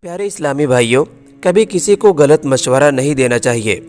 प्यारे इस्लामी भाइयों, कभी किसी को गलत मशवरा नहीं देना चाहिए।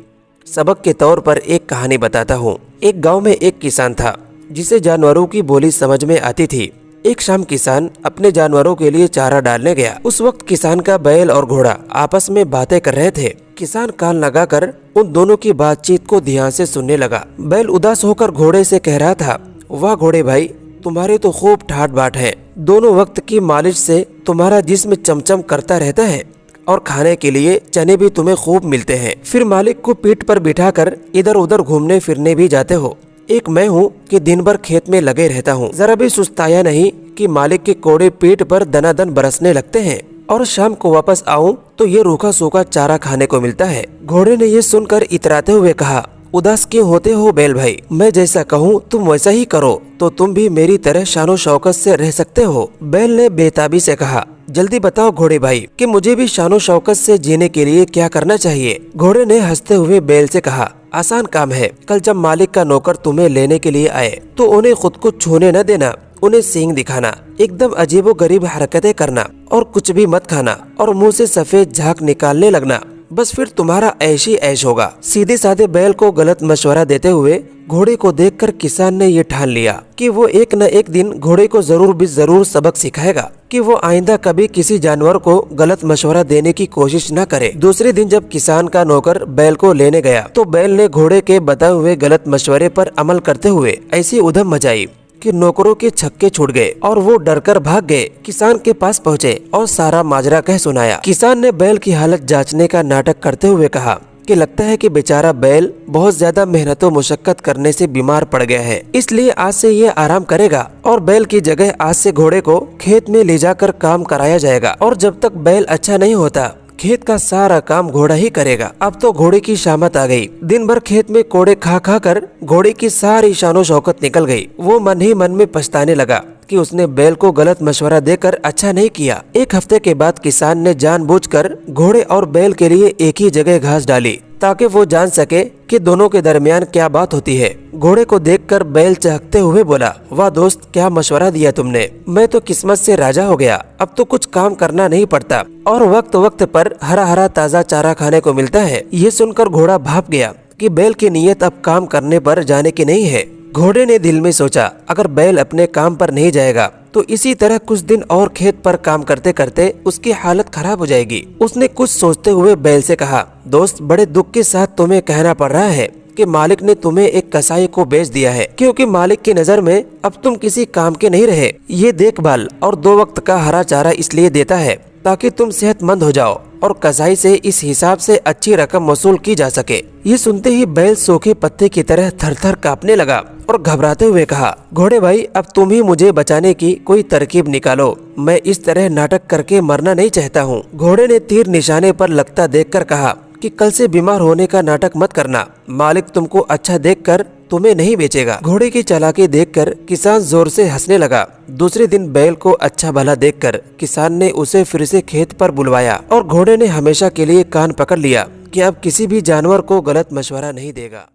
सबक के तौर पर एक कहानी बताता हूँ। एक गांव में एक किसान था जिसे जानवरों की बोली समझ में आती थी। एक शाम किसान अपने जानवरों के लिए चारा डालने गया। उस वक्त किसान का बैल और घोड़ा आपस में बातें कर रहे थे। किसान कान लगाकर उन दोनों की बातचीत को ध्यान से सुनने लगा। बैल उदास होकर घोड़े से कह रहा था, वाह घोड़े भाई, तुम्हारे तो खूब ठाट बाट है। दोनों वक्त की मालिश से तुम्हारा जिस्म चमचम करता रहता है और खाने के लिए चने भी तुम्हें खूब मिलते हैं। फिर मालिक को पीठ पर बिठाकर इधर उधर घूमने फिरने भी जाते हो। एक मैं हूँ कि दिन भर खेत में लगे रहता हूँ, जरा भी सुस्ताया नहीं कि मालिक के कोड़े पीठ पर दनादन बरसने लगते हैं और शाम को वापस आऊं तो ये रूखा सूखा चारा खाने को मिलता है। घोड़े ने ये सुनकर इतराते हुए कहा, उदास क्यों होते हो बैल भाई, मैं जैसा कहूँ तुम वैसा ही करो तो तुम भी मेरी तरह शानो शौकत से रह सकते हो। बैल ने बेताबी से कहा, जल्दी बताओ घोड़े भाई कि मुझे भी शानो शौकत से जीने के लिए क्या करना चाहिए। घोड़े ने हंसते हुए बैल से कहा, आसान काम है। कल जब मालिक का नौकर तुम्हें लेने के लिए आए तो उन्हें खुद को छूने न देना, उन्हें सींग दिखाना, एकदम अजीबो गरीब हरकतें करना और कुछ भी मत खाना और मुंह से सफेद झाग निकालने लगना। बस फिर तुम्हारा ऐश ही ऐश होगा। सीधे साधे बैल को गलत मशवरा देते हुए घोड़े को देखकर किसान ने ये ठान लिया कि वो एक न एक दिन घोड़े को जरूर सबक सिखाएगा कि वो आइंदा कभी किसी जानवर को गलत मशवरा देने की कोशिश न करे। दूसरे दिन जब किसान का नौकर बैल को लेने गया तो बैल ने घोड़े के बताए हुए गलत मशवरे पर अमल करते हुए ऐसी उधम मचाई कि नौकरों के छक्के छूट गए और वो डरकर भाग गए। किसान के पास पहुँचे और सारा माजरा कह सुनाया। किसान ने बैल की हालत जांचने का नाटक करते हुए कहा कि लगता है कि बेचारा बैल बहुत ज्यादा मेहनत व मुशक्कत करने से बीमार पड़ गया है, इसलिए आज से ये आराम करेगा और बैल की जगह आज से घोड़े को खेत में ले जाकर काम कराया जाएगा और जब तक बैल अच्छा नहीं होता खेत का सारा काम घोड़ा ही करेगा। अब तो घोड़े की शामत आ गई। दिन भर खेत में कोड़े खा खा कर घोड़े की सारी शानो शौकत निकल गई। वो मन ही मन में पछताने लगा कि उसने बैल को गलत मशवरा देकर अच्छा नहीं किया। एक हफ्ते के बाद किसान ने जानबूझकर घोड़े और बैल के लिए एक ही जगह घास डाली ताकि वो जान सके कि दोनों के दरमियान क्या बात होती है। घोड़े को देखकर बैल चहकते हुए बोला, वाह दोस्त, क्या मशवरा दिया तुमने, मैं तो किस्मत से राजा हो गया। अब तो कुछ काम करना नहीं पड़ता और वक्त वक्त पर हरा हरा ताज़ा चारा खाने को मिलता है। ये सुनकर घोड़ा भाप गया कि बैल की नीयत अब काम करने पर जाने की नहीं है। घोड़े ने दिल में सोचा, अगर बैल अपने काम पर नहीं जाएगा तो इसी तरह कुछ दिन और खेत पर काम करते करते उसकी हालत खराब हो जाएगी। उसने कुछ सोचते हुए बैल से कहा, दोस्त, बड़े दुख के साथ तुम्हें कहना पड़ रहा है कि मालिक ने तुम्हें एक कसाई को बेच दिया है, क्योंकि मालिक की नजर में अब तुम किसी काम के नहीं रहे। ये देखभाल और 2 वक्त का हरा चारा इसलिए देता है ताकि तुम सेहतमंद हो जाओ और कसाई से इस हिसाब से अच्छी रकम वसूल की जा सके। ये सुनते ही बैल सूखे पत्ते की तरह थर-थर कांपने लगा और घबराते हुए कहा, घोड़े भाई, अब तुम ही मुझे बचाने की कोई तरकीब निकालो। मैं इस तरह नाटक करके मरना नहीं चाहता हूँ। घोड़े ने तीर निशाने पर लगता देखकर कहा कि कल से बीमार होने का नाटक मत करना, मालिक तुमको अच्छा देखकर तुम्हें नहीं बेचेगा। घोड़े की चालाकी देखकर किसान जोर से हंसने लगा। दूसरे दिन बैल को अच्छा भला देखकर किसान ने उसे फिर से खेत पर बुलवाया और घोड़े ने हमेशा के लिए कान पकड़ लिया कि अब किसी भी जानवर को गलत मशवरा नहीं देगा।